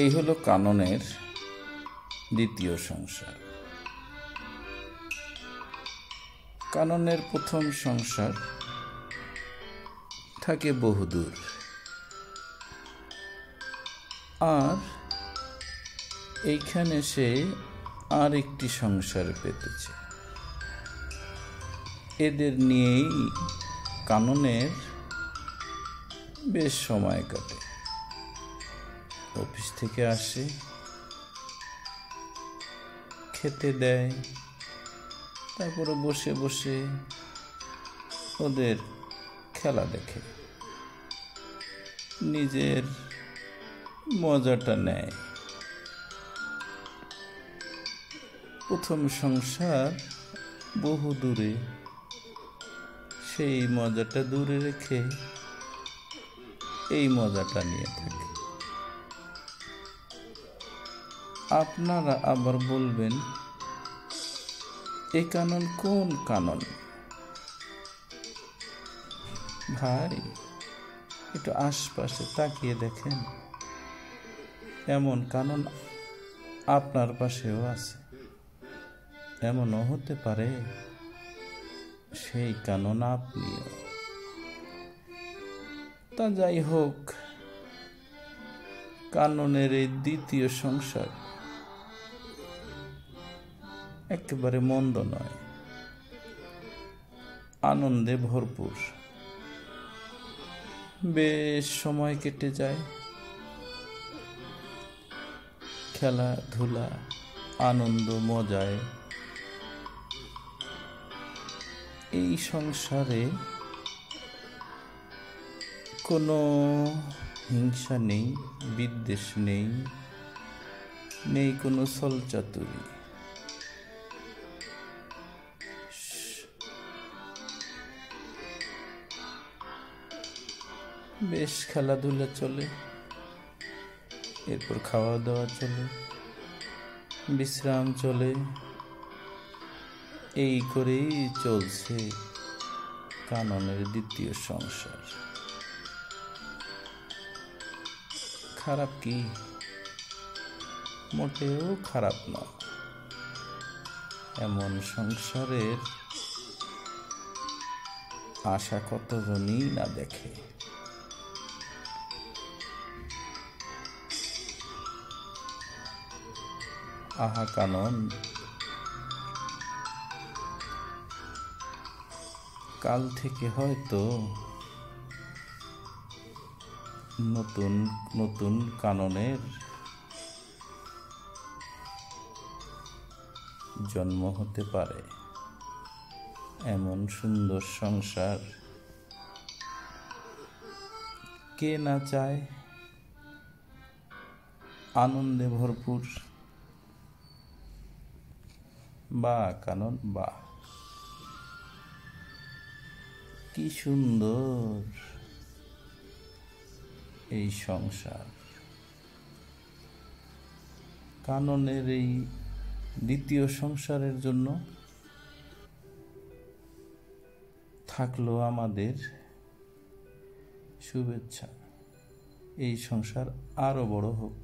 এই হলো কাননের দ্বিতীয় সংসার। কাননের প্রথম সংসার থাকে বহুদূর, আর এইখানে সে আর একটি সংসার পেতেছে। এদের নিয়েই কাননের বেশ সময় কাটে। অফিস থেকে আসে, খেতে দেয়, তারপরে বসে বসে ওদের খেলা দেখে, নিজের মজাটা নেয়। প্রথম সংসার বহু দূরে, সেই মজাটা দূরে রেখে এই মজাটা নিয়ে থাকে। আপনারা আবার বলবেন, এই কানন কোন কানন? ভাই, একটু আশপাশে তাকিয়ে দেখেন, এমন কানন আপনার পাশেও আছে। এমনও হতে পারে সেই কানন আপনিও। তা যাই হোক, কাননের এই দ্বিতীয় সংসার একেবারে মন্দ নয়, আনন্দে ভরপুর। বেশ সময় কেটে যায়, খেলাধুলা, আনন্দ, মজায়। এই সংসারে কোনো হিংসা নেই, বিদ্বেষ নেই, নেই কোনো ছলচাতুরি। বেশ খেলাধুলা চলে, এরপর খাওয়া দাওয়া চলে, বিশ্রাম চলে। এই করেই চলছে কাননের দ্বিতীয় সংসার। খারাপ কি? মোটেও খারাপ না। এমন সংসারের আশা কতজনই না দেখে। আহা কানন, কাল থেকে হয়তো নতুন নতুন কাননের জন্ম হতে পারে। এমন সুন্দর সংসার কে না চায়? আনন্দে ভরপুর। বাহ কানন, বাহ, কি সুন্দর এই সংসার। কাননের এই দ্বিতীয় সংসারের জন্য থাকলো আমাদের শুভেচ্ছা। এই সংসার আরো বড় হোক।